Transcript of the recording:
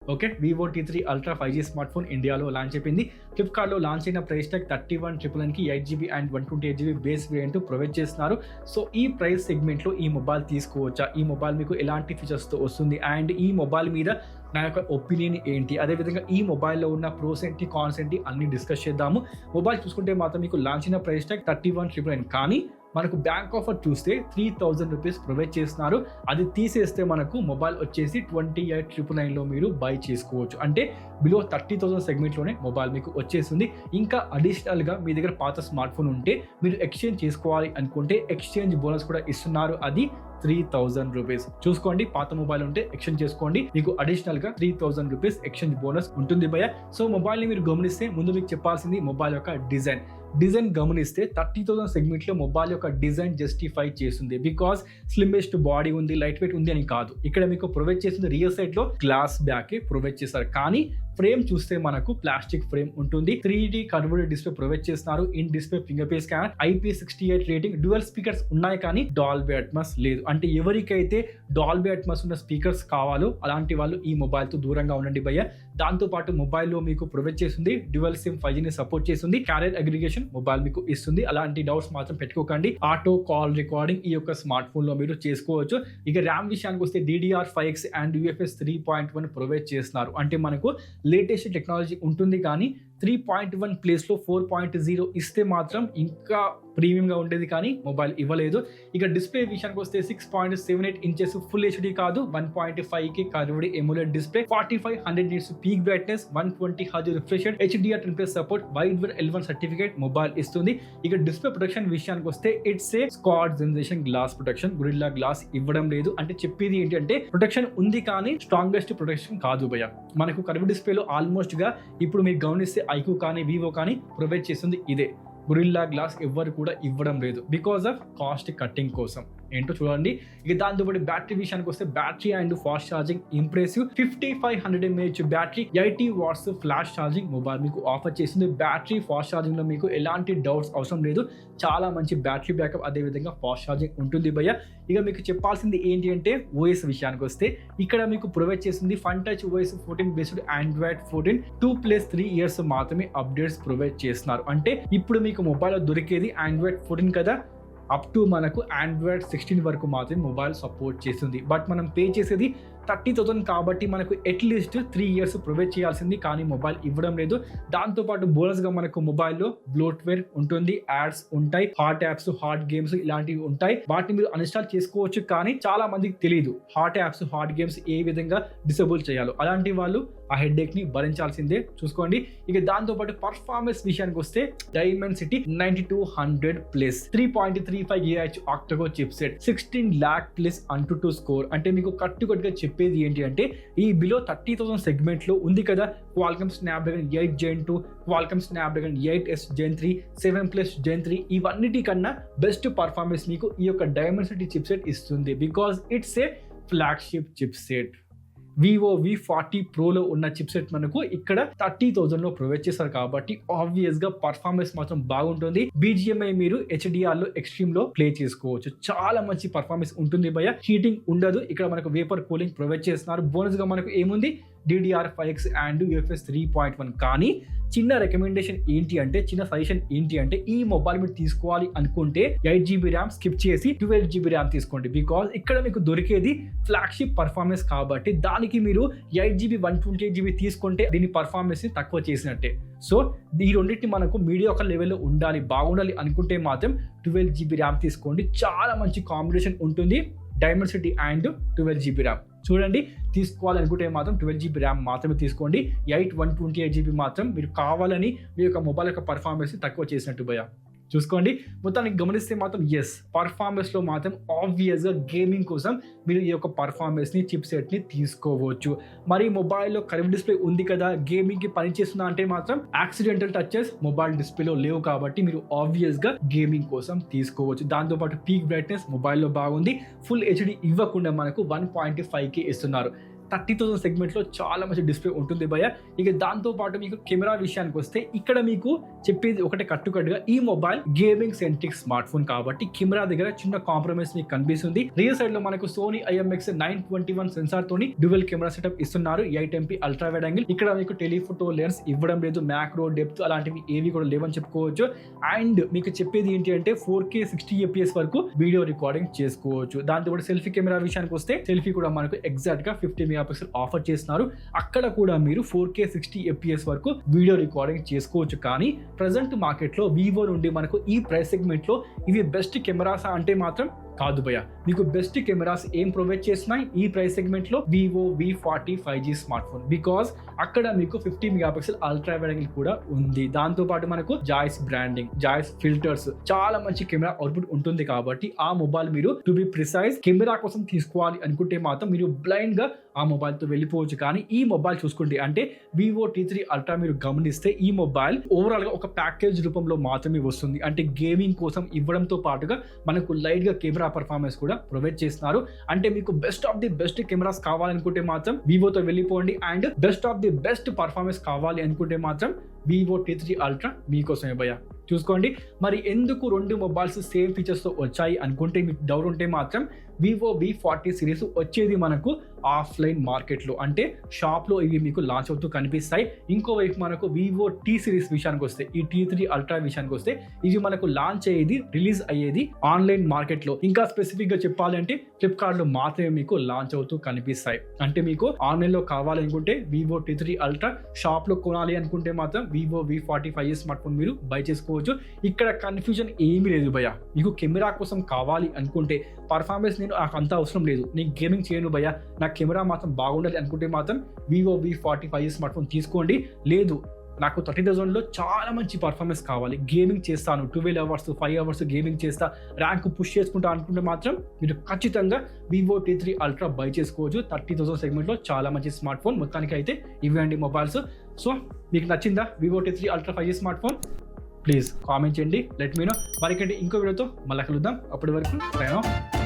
Okay. Vivo T three 5G smart phone ఇండియాలో launch అయిపోయింది. ఫ్లిప్‌కార్ట్‌లో లాంచ్ అయిన ప్రైస్ ట్యాగ్ 31,999కి 8GB and 128GB base variant provide చేస్తున్నారు. సో ఈ ప్రైస్ సెగ్మెంట్‌లో ఈ మొబైల్ తీసుకోవచ్చా? ఈ మొబైల్ మీకు ఎలాంటి ఫీచర్స్‌తో వస్తుంది? అండ్ ఈ మొబైల్ మీద నా యొక్క ఒపీనియన్ ఏంటి? అదేవిధంగా ఈ మొబైల్‌లో ఉన్న ప్రోస్ ఏంటి? కాన్స్ ఏంటి? అన్నీ డిస్కస్ చేద్దాము. మొబైల్ చూసుకుంటే మాత్రం మీకు లాంచ్ అయిన ప్రైస్ ట్యాగ్ 31,999 కానీ మనకు బ్యాంక్ ఆఫర్ చూస్తే 3,000 రూపీస్ ప్రొవైడ్ చేస్తున్నారు. అది తీసేస్తే మనకు మొబైల్ వచ్చేసి 28,999లో మీరు బై చేసుకోవచ్చు. అంటే బిలో 30,000 సెగ్మెంట్‌లోనే మొబైల్ మీకు వచ్చేస్తుంది. ఇంకా అడిషనల్‌గా మీ దగ్గర పాత స్మార్ట్ ఫోన్ ఉంటే మీరు ఎక్స్చేంజ్ చేసుకోవాలి అనుకుంటే ఎక్స్చేంజ్ బోనస్ కూడా ఇస్తున్నారు. అది 3,000 రూపీస్. చూసుకోండి, పాత మొబైల్ ఉంటే ఎక్స్చేంజ్ చేసుకోండి. మీకు అడిషనల్‌గా 3,000 రూపీస్ ఎక్స్చేంజ్ బోనస్ ఉంటుంది భయ్య. సో మొబైల్‌ని మీరు గమనిస్తే ముందు మీకు చెప్పాల్సింది మొబైల్ యొక్క డిజైన్ గమనిస్తే 30,000 సెగ్మెంట్లో మొబైల్ యొక్క డిజైన్ జస్టిఫై చేస్తుంది. బికాస్ స్లిమ్మెస్ట్ బాడీ ఉంది, లైట్ వెయిట్ ఉంది అని కాదు. ఇక్కడ మీకు ప్రొవైడ్ చేసింది రియల్ సైడ్ లో గ్లాస్ బ్యాక్ ప్రొవైడ్ చేస్తారు. కానీ ఫ్రేమ్ చూస్తే మనకు ప్లాస్టిక్ ఫ్రేమ్ ఉంటుంది. 3D కన్వర్టెడ్ డిస్ప్లే ప్రొవైడ్ చేస్తున్నారు. In display finger print scanner, IP68 rating, dual speakers ఉన్నాయి కానీ డాల్బీ అట్మాస్ లేదు. అంటే ఎవరికైతే డాల్బీ అట్మాస్ ఉన్న స్పీకర్స్ కావాలో అలాంటి వాళ్ళు ఈ మొబైల్ తో దూరంగా ఉండండి భయ్య. దాంతో పాటు మొబైల్లో మీకు ప్రొవైడ్ చేస్తుంది డ్యూయల్ సిమ్ 5G ని సపోర్ట్ చేస్తుంది. క్యారియర్ అగ్రిగేషన్ మొబైల్ మీకు ఇస్తుంది. అలాంటి డౌట్స్ మాత్రం పెట్టుకోకండి. ఆటో కాల్ రికార్డింగ్ ఈ యొక్క స్మార్ట్ ఫోన్ లో మీరు చేసుకోవచ్చు. ఇక ర్యామ్ విషయానికి వస్తే DDR5X అండ్ UFS 3.1 ప్రొవైడ్ చేస్తున్నారు. అంటే మనకు లేటెస్ట్ టెక్నాలజీ ఉంటుంది కానీ 3.1 ప్లేస్లో 4.0 ఇస్తే మాత్రం ఇంకా ప్రీమియంగా ఉండేది కానీ మొబైల్ ఇవ్వలేదు. ఇక డిస్ప్లే విషయానికి వస్తే 6.78 ఇంచెస్ ఫుల్ హెచ్డి కాదు, 1.5K curved AMOLED display, 4500 nits peak brightness, 120 hertz refresh rate, HDR10+ support, Widevine L1 certificate mobile ఇస్తుంది. ఇక డిస్ప్లే ప్రొటెక్షన్ విషయానికి వస్తే it's a squad generation glass protection, Gorilla Glass ఇవ్వడం లేదు. అంటే చెప్పేది ఏంటంటే ప్రొటెక్షన్ ఉంది కానీ స్ట్రాంగెస్ట్ ప్రొటెక్షన్ కాదు భయ్య. మనకు కర్వ్ డిస్ప్లేలో ఆల్మోస్ట్ గా ఇప్పుడు మీరు గమనిస్తే ఐక్యూ కానీ వివో కానీ ప్రొవైడ్ చేస్తుంది ఇదే. గొరిల్లా గ్లాస్ ఎవ్వరు కూడా ఇవ్వడం లేదు బికాస్ ఆఫ్ కాస్ట్ కట్టింగ్ కోసం. ఏంటో చూడండి. ఇక దాంతోపాటు బ్యాటరీ విషయానికి వస్తే battery and fast charging impressive. 5500 mAh battery, 80 watts flash charging mobile మీకు ఆఫర్ చేసింది. బ్యాటరీ ఫాస్ట్ ఛార్జింగ్ లో మీకు ఎలాంటి డౌట్స్ అవసరం లేదు. చాలా మంచి బ్యాటరీ బ్యాకప్, అదే విధంగా ఫాస్ట్ ఛార్జింగ్ ఉంటుంది భయ్య. ఇక మీకు చెప్పాల్సింది ఏంటి అంటే ఓఎస్ విషయానికి వస్తే ఇక్కడ మీకు ప్రొవైడ్ చేసింది fun touch OS 14 based Android 14 2+3 years మాత్రమే అప్డేట్స్ ప్రొవైడ్ చేస్తున్నారు. అంటే ఇప్పుడు మీకు మొబైల్ దొరికేది ఆండ్రాయిడ్ 14 కదా, అప్ టు మనకు ఆండ్రాయిడ్ 16 వరకు మాత్రమే మొబైల్ సపోర్ట్ చేస్తుంది. బట్ మనం పే చేసేది 30,000 కాబట్టి మనకు అట్లీస్ట్ 3 ఇయర్స్ ప్రొవైడ్ చేయాల్సింది కానీ మొబైల్ ఇవ్వడం లేదు. దాంతోపాటు బోనస్గా మనకు మొబైల్లో బ్లోట్వేర్ ఉంటుంది, యాడ్స్ ఉంటాయి, హాట్ యాప్స్, హాట్ గేమ్స్ ఇలాంటివి ఉంటాయి. వాటిని మీరు అన్ఇన్స్టాల్ చేసుకోవచ్చు కానీ చాలా మందికి తెలియదు హాట్ యాప్స్, హాట్ గేమ్స్ ఏ విధంగా డిసేబుల్ చేయాలో. అలాంటి వాళ్ళు ఆ హెడ్ఏక్ ని భరించాల్సిందే. చూసుకోండి. ఇక దాంతోపాటు పర్ఫార్మెన్స్ విషయానికి వస్తే Dimensity 9200+, 3.35 GHz octa core chipset, 16 lakh plus AnTuTu score. అంటే మీకు కట్టుకట్టుగా చెప్పేది ఏంటి అంటే ఈ బిలో 30,000 సెగ్మెంట్ లో ఉంది కదా Qualcomm Snapdragon 8 Gen 2, Qualcomm Snapdragon 8S Gen 3, 7+ Gen 3 ఇవన్నిటి కన్నా బెస్ట్ పర్ఫార్మెన్స్ మీకు ఈ యొక్క డైమెన్సిటీ చిప్సెట్ ఇస్తుంది. Because it's a flagship chipset. Vivo V40 ప్రోలో ఉన్న చిప్సెట్ మనకు ఇక్కడ 30,000 లో ప్రొవైడ్ చేస్తారు కాబట్టి ఆబ్వియస్ గా పర్ఫార్మెన్స్ మాత్రం బాగుంటుంది. BGMI మీరు HDR లో ఎక్స్ట్రీమ్ లో ప్లే చేసుకోవచ్చు. చాలా మంచి పర్ఫార్మెన్స్ ఉంటుంది భయ్య. హీటింగ్ ఉండదు. ఇక్కడ మనకు వేపర్ కూలింగ్ ప్రొవైడ్ చేస్తున్నారు. బోనస్ గా మనకు ఏముంది DDR5X అండ్ UFS 3.1. కానీ చిన్న రికమెండేషన్ ఏంటి అంటే, చిన్న సజెషన్ ఏంటి అంటే ఈ మొబైల్ మీరు తీసుకోవాలి అనుకుంటే 8GB ర్యామ్ స్కిప్ చేసి 12GB ర్యామ్ తీసుకోండి. బికాస్ ఇక్కడ మీకు దొరికేది ఫ్లాగ్షిప్ పర్ఫార్మెన్స్ కాబట్టి దానికి మీరు 8GB 128GB తీసుకుంటే దీని పర్ఫార్మెన్స్ ని తక్కువ చేసినట్టే. సో ఈ రెండింటిని మనకు మీడియా ఒక లెవెల్లో ఉండాలి, బాగుండాలి అనుకుంటే మాత్రం 12GB ర్యామ్ తీసుకోండి. చాలా మంచి కాంబినేషన్ ఉంటుంది డైమెన్సిటీ అండ్ 12GB ర్యామ్. చూడండి, తీసుకోవాలనుకుంటే మాత్రం 12GB ర్యామ్ మాత్రమే తీసుకోండి. 128GB మాత్రం మీరు కావాలని మీ యొక్క మొబైల్ యొక్క పర్ఫార్మెన్స్ తక్కువ చేసినట్టు భయ్య. చూసుకోండి. మొత్తానికి గమనిస్తే మాత్రం ఎస్, పర్ఫార్మెన్స్ లో మాత్రం ఆబ్వియస్ గా గేమింగ్ కోసం మీరు ఈ యొక్క పర్ఫార్మెన్స్ ని చిప్ సెట్ ని తీసుకోవచ్చు. మరి మొబైల్లో కర్వ్ డిస్ప్లే ఉంది కదా, గేమింగ్ కి పనిచేస్తుందా అంటే మాత్రం యాక్సిడెంటల్ టచెస్ మొబైల్ డిస్ప్లేలో లేవు కాబట్టి మీరు ఆబ్వియస్ గా గేమింగ్ కోసం తీసుకోవచ్చు. దాంతోపాటు పీక్ బ్రైట్నెస్ మొబైల్లో బాగుంది. ఫుల్ హెచ్డి ఇవ్వకుండా మనకు 1.5K ఇస్తున్నారు. 30,000 సెగ్మెంట్లో చాలా మంచి డిస్ప్లే ఉంటుంది భయ్య. ఇక దాంతో పాటు మీకు కెమెరా విషయానికి వస్తే ఇక్కడ మీకు చెప్పేది ఒకటే కట్టుకట్టుగా ఈ mobile gaming centric smart phone కాబట్టి కెమెరా దగ్గర చిన్న కాంప్రమైజ్ మీకు కనిపిస్తుంది. రియర్ సైడ్ లో మనకు సోనీ IMX 921 సెన్సార్ తోని డ్యూయల్ కెమెరా సెటప్ ఇస్తున్నారు. 8MP ultra wide angle. ఇక్కడ మీకు టెలిఫోటో లెన్స్ ఇవ్వడం లేదు, మ్యాక్రో డెప్త్ అలాంటివి ఏవి కూడా లేవని చెప్పుకోవచ్చు. అండ్ మీకు చెప్పేది ఏంటి అంటే 4K 60fps వరకు వీడియో రికార్డింగ్ చేసుకోవచ్చు. దాంతో కూడా సెల్ఫీ కెమెరా విషయానికి వస్తే సెల్ఫీ కూడా మనకు ఎగ్జాక్ట్ గా 50 మెగాపిక్సెల్ ఆఫర్ చేస్తున్నారు. అక్కడ కూడా మీరు 4K 60fps వరకు వీడియో రికార్డింగ్ చేసుకోవచ్చు. కానీ ప్రజెంట్ మార్కెట్ లో వివో నుండి మనకు ఈ ప్రైస్ సెగ్మెంట్ లో ఇవి బెస్ట్ కెమెరాస్ అంటే మాత్రం కాదు భయ్య. మీకు బెస్ట్ కెమెరాస్ ఏం ప్రొవైడ్ చేస్తున్నాయి ఈ ప్రైస్ సెగ్మెంట్ లో? Vivo V40 5G smart phone. Because అక్కడ మీకు 50 మెగాపిక్సెల్ అల్ట్రా వైడ్ యాంగిల్ కూడా ఉంది. దాంతో పాటు మనకు జాయిస్ బ్రాండింగ్, జాయిస్ ఫిల్టర్స్, చాలా మంచి కెమెరా అవుట్పుట్ ఉంటుంది. కాబట్టి ఆ మొబైల్ మీరు టు బి ప్రిసైజ్ కెమెరా కోసం తీసుకోవాలి అనుకుంటే మాత్రం మీరు బ్లైండ్ గా ఆ మొబైల్ తో వెళ్ళిపోవచ్చు. కానీ ఈ మొబైల్ చూసుకుంటే అంటే వివో T3 అల్ట్రా మీరు గమనిస్తే ఈ మొబైల్ ఓవరాల్ గా ఒక ప్యాకేజ్ రూపంలో మాత్రమే వస్తుంది. అంటే గేమింగ్ కోసం ఇవ్వడంతో పాటుగా మనకు లైట్ గా కెమెరా పర్ఫార్మెన్స్ కూడా ప్రొవైడ్ చేస్తున్నారు. అంటే మీకు best of the best cameras కావాలనుకుంటే మాత్రం వివోతో వెళ్ళిపోండి. And best of the best performance కావాలి అనుకుంటే మాత్రం వివో T3 అల్ట్రా మీకోసమే భయ్య. చూసుకోండి మరి ఎందుకు రెండు మొబైల్స్ సేమ్ ఫీచర్స్ తో వచ్చాయి అనుకుంటే మీకు డౌట్ ఉంటే మాత్రం వివో V40 సిరీస్ వచ్చేది మనకు ఆఫ్లైన్ మార్కెట్లో, అంటే షాప్లో ఇవి మీకు లాంచ్ అవుతూ కనిపిస్తాయి. ఇంకోవైపు మనకు వివో T సిరీస్ విషయానికి వస్తే, ఈ T3 అల్ట్రా విషయానికి వస్తే ఇవి మనకు లాంచ్ అయ్యేది, రిలీజ్ అయ్యేది ఆన్లైన్ మార్కెట్లో. ఇంకా స్పెసిఫిక్ గా చెప్పాలంటే ఫ్లిప్కార్ట్ లో మాత్రమే మీకు లాంచ్ అవుతూ కనిపిస్తాయి. అంటే మీకు ఆన్లైన్ లో కావాలనుకుంటే వివో T3 అల్ట్రా, షాప్ లో కొనాలి అనుకుంటే మాత్రం Vivo V40 5G smart phone మీరు బై చేసుకోవచ్చు. ఇక్కడ కన్ఫ్యూజన్ ఏమీ లేదు భయ్య. మీకు కెమెరా కోసం కావాలి అనుకుంటే పర్ఫార్మెన్స్ నాకు అంత అవసరం లేదు, నేను గేమింగ్ చేయను భయ్య, నాకు కెమెరా మాత్రం బాగుండాలి అనుకుంటే మాత్రం Vivo V40 5G smart phone తీసుకోండి. లేదు నాకు 30,000 లో చాలా మంచి పర్ఫార్మెన్స్ కావాలి, గేమింగ్ చేస్తాను, 12 అవర్స్ 5 అవర్స్ గేమింగ్ చేస్తా, ర్యాంక్ పుష్ చేసుకుంటా అనుకుంటే మాత్రం మీరు ఖచ్చితంగా వివో T3 అల్ట్రా బై చేసుకోవచ్చు. 30,000 సెగ్మెంట్లో చాలా మంచి స్మార్ట్ ఫోన్. మొత్తానికి అయితే ఇవ్వండి మొబైల్స్. సో మీకు నచ్చిందా Vivo T3 ultra 5G smart phone? Please comment చేయండి, లెట్ మీ నో. మరికంటే ఇంకో వీడియోతో మళ్ళీ కలుద్దాం. అప్పటి వరకు